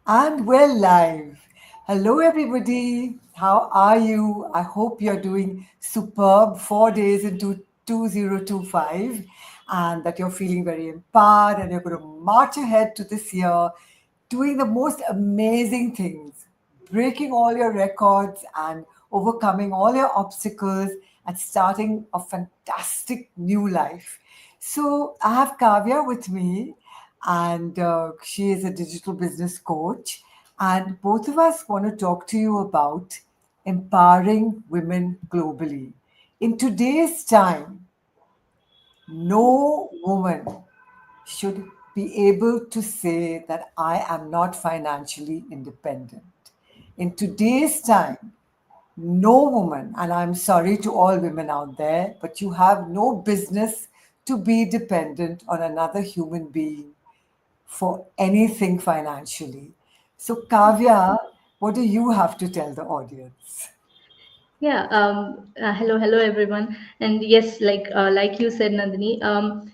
And we're live. Hello, everybody. How are you? I hope you're doing superb 4 days into 2025 and that you're feeling very empowered and you're going to march ahead to this year doing the most amazing things, breaking all your records and overcoming all your obstacles and starting a fantastic new life. So, I have Kavya with me and she is a digital business coach. And both of us want to talk to you about empowering women globally. In today's time, no woman should be able to say that I am not financially independent. In today's time, no woman, and I'm sorry to all women out there, but you have no business to be dependent on another human being for anything financially. So, Kavya, what do you have to tell the audience? Yeah. Hello, everyone. And yes, like you said, Nandini,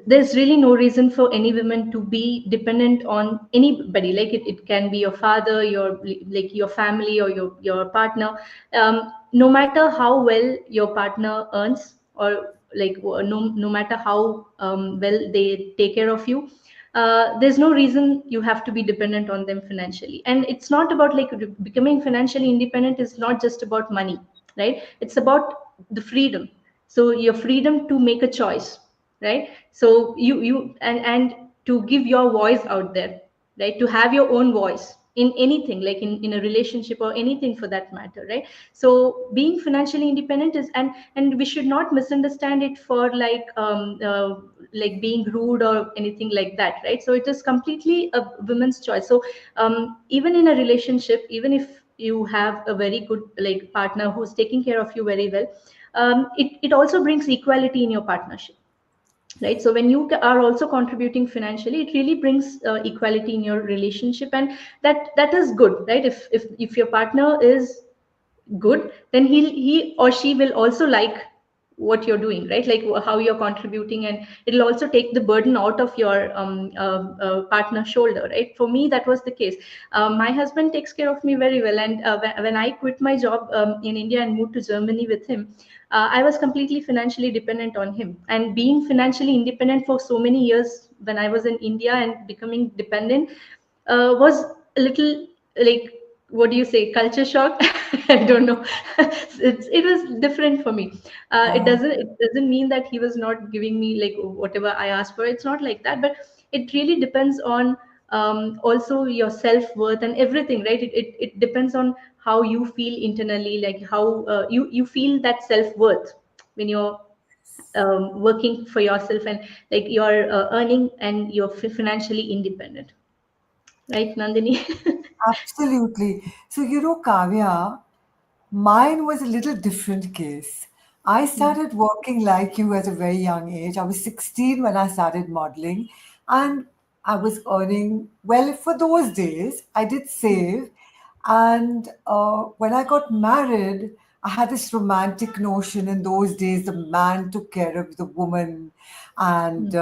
there's really no reason for any women to be dependent on anybody. Like it can be your father, your family, or your partner. No matter how well your partner earns, or no matter how well they take care of you, there's no reason you have to be dependent on them financially. And it's not about becoming financially independent is not just about money, right? It's about the freedom. So your freedom to make a choice, right? So you to give your voice out there, right? To have your own voice in anything, like in a relationship or anything for that matter, right? So being financially independent is, and we should not misunderstand it for like being rude or anything like that, right? So it is completely a woman's choice. So even in a relationship, even if you have a very good like partner who's taking care of you very well, it also brings equality in your partnership, right? So when you are also contributing financially, it really brings equality in your relationship, and that is good, right? If your partner is good, then he or she will also like what you're doing, right? Like how you're contributing, and it'll also take the burden out of your partner's shoulder, right? For me, that was the case. My husband takes care of me very well, and when I quit my job in India and moved to Germany with him, I was completely financially dependent on him. And being financially independent for so many years when I was in India and becoming dependent was a little like, what do you say, culture shock? I don't know. It was different for me. It doesn't mean that he was not giving me like whatever I asked for. It's not like that, but it really depends on also your self-worth and everything, right? It depends on how you feel internally, like how you feel that self-worth when you're working for yourself, and like you're earning and you're financially independent, right, Nandini? Absolutely. So, Kavya, mine was a little different case. I started working like you at a very young age. I was 16 when I started modeling, and I was earning well for those days. I did save, and when I got married, I had this romantic notion in those days the man took care of the woman, and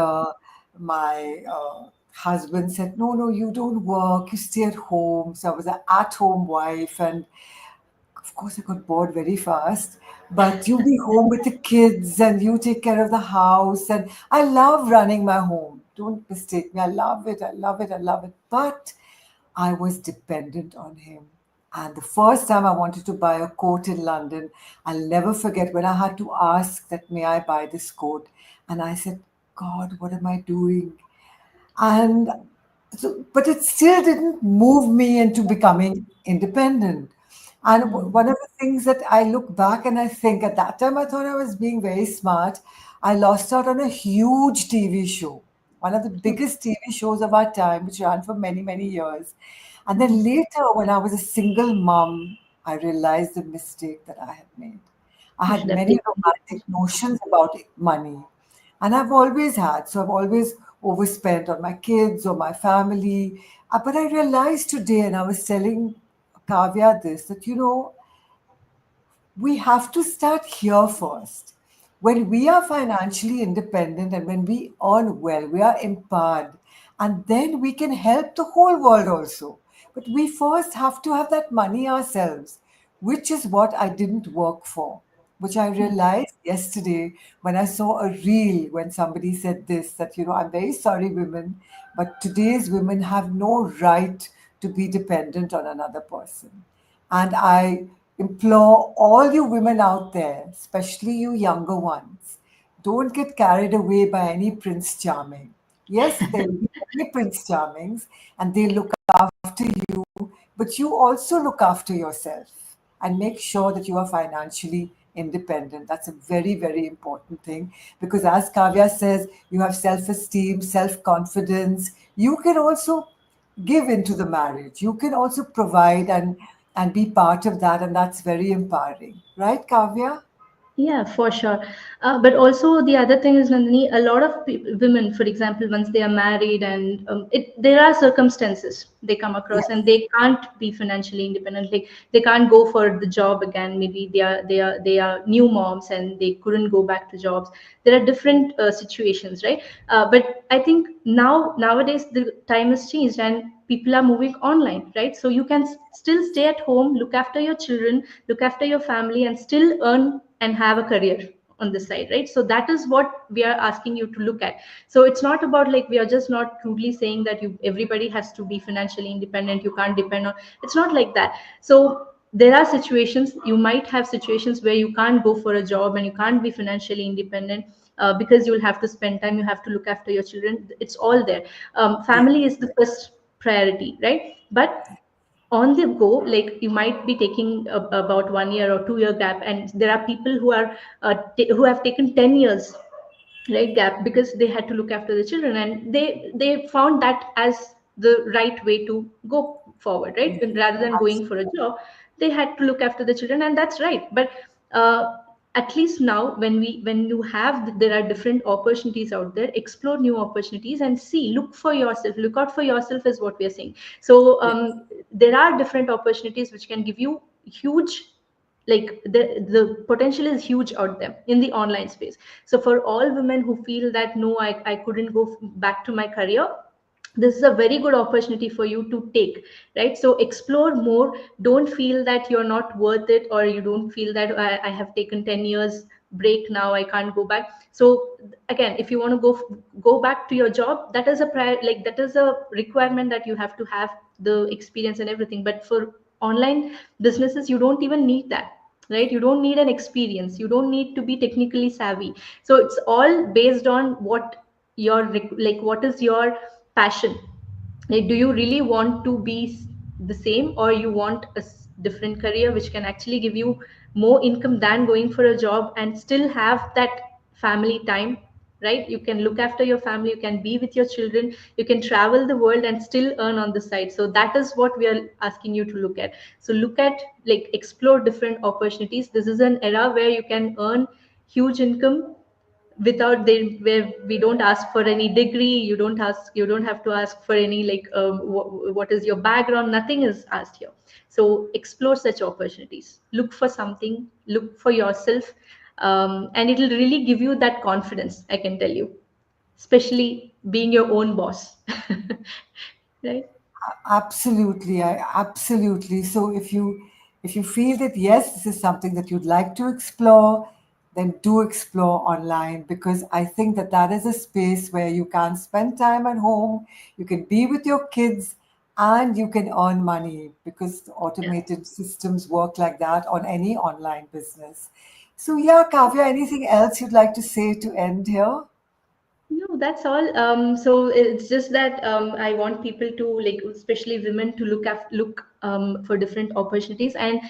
my husband said, no, no, you don't work, you stay at home. So I was an at home wife, and of course, I got bored very fast. But you be home with the kids and you take care of the house. And I love running my home. Don't mistake me. I love it. I love it. I love it. But I was dependent on him. And the first time I wanted to buy a coat in London, I'll never forget when I had to ask that, may I buy this coat? And I said, God, what am I doing? And so, but it still didn't move me into becoming independent. And one of the things that I look back and I think at that time I thought I was being very smart. I lost out on a huge TV show, one of the biggest TV shows of our time, which ran for many, many years. And then later, when I was a single mom, I realized the mistake that I had made. I had many Definitely. romantic notions about money, and I've always had. So I've always overspent on my kids or my family. But I realized today, and I was telling Kavya this, that, we have to start here first. When we are financially independent and when we earn well, we are empowered, and then we can help the whole world also. But we first have to have that money ourselves, which is what I didn't work for, which I realized yesterday when I saw a reel when somebody said this, that, I'm very sorry, women, but today's women have no right to be dependent on another person. And I implore all you women out there, especially you younger ones, don't get carried away by any Prince Charming. Yes, there will be many Prince Charmings and they look after you, but you also look after yourself and make sure that you are financially independent. That's a very, very important thing because, as Kavya says, you have self esteem, self confidence. You can also give into the marriage. You can also provide and be part of that, and that's very empowering, right, Kavya? Yeah, for sure. But also the other thing is, Nandini, a lot of women, for example, once they are married and there are circumstances they come across Yes, and they can't be financially independent. Like they can't go for the job again. Maybe they are new moms and they couldn't go back to jobs. There are different situations, right? But I think nowadays the time has changed and people are moving online, right? So you can still stay at home, look after your children, look after your family, and still earn and have a career on this side, right? So that is what we are asking you to look at. So it's not about like we are just not crudely saying that you everybody has to be financially independent, you can't depend on, it's not like that. So there are situations, you might have situations where you can't go for a job and you can't be financially independent, because you'll have to spend time, you have to look after your children, it's all there. yes, Family is the first priority, right? But on the go, like you might be taking about 1 year or 2 year gap, and there are people who are who have taken 10 years, right, gap, because they had to look after the children and they found that as the right way to go forward, right? yes, And rather than going for a job, they had to look after the children, and that's right. But at least now when you have, there are different opportunities out there, explore new opportunities and see, look for yourself, look out for yourself is what we are saying. So yes. there are different opportunities which can give you huge, like the potential is huge out there in the online space. So for all women who feel that no, I couldn't go back to my career, this is a very good opportunity for you to take, right? So explore more, don't feel that you're not worth it, or you don't feel that I have taken 10 years break, now I can't go back. So again, if you want to go back to your job, that is a prior, like that is a requirement that you have to have the experience and everything. But for online businesses, you don't even need that, right? You don't need an experience, you don't need to be technically savvy. So it's all based on what your like what is your passion. Like do you really want to be the same, or you want a different career which can actually give you more income than going for a job and still have that family time, right? You can look after your family, you can be with your children, you can travel the world and still earn on the side. So that is what we are asking you to look at. So look at, like, explore different opportunities. This is an era where you can earn huge income without they, where we don't ask for any degree, you don't have to ask for any, like, what is your background, nothing is asked here. So explore such opportunities, look for something, look for yourself, and it'll really give you that confidence, I can tell you, especially being your own boss. Right. Absolutely, I absolutely. So if you feel that yes, this is something that you'd like to explore, then do explore online because I think that that is a space where you can spend time at home, you can be with your kids, and you can earn money because the Yeah. automated systems work like that on any online business. So yeah, Kavya, anything else you'd like to say to end here? No, that's all. So it's just that I want people to, like, especially women, to look for different opportunities. And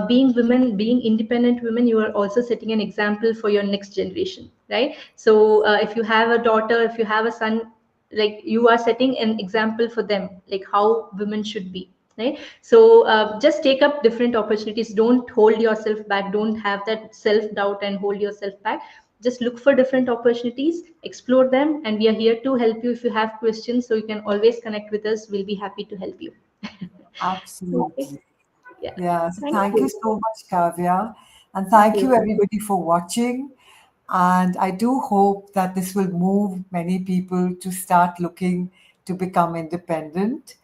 being women, being independent women, you are also setting an example for your next generation, right? So if you have a daughter, if you have a son, like, you are setting an example for them, like how women should be, right? So just take up different opportunities, don't hold yourself back, don't have that self doubt and hold yourself back. Just look for different opportunities, explore them, and we are here to help you. If you have questions, so you can always connect with us, we'll be happy to help you. Okay. Absolutely. Yeah. Yeah, so Thank thank you you. so much, Kavya. And Thank thank you, you. everybody, for watching. And I do hope that this will move many people to start looking to become independent.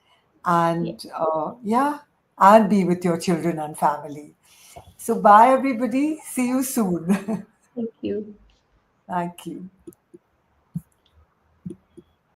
Yeah. and yeah, and be with your children and family. So, bye, everybody. See you soon. Thank you. Thank you.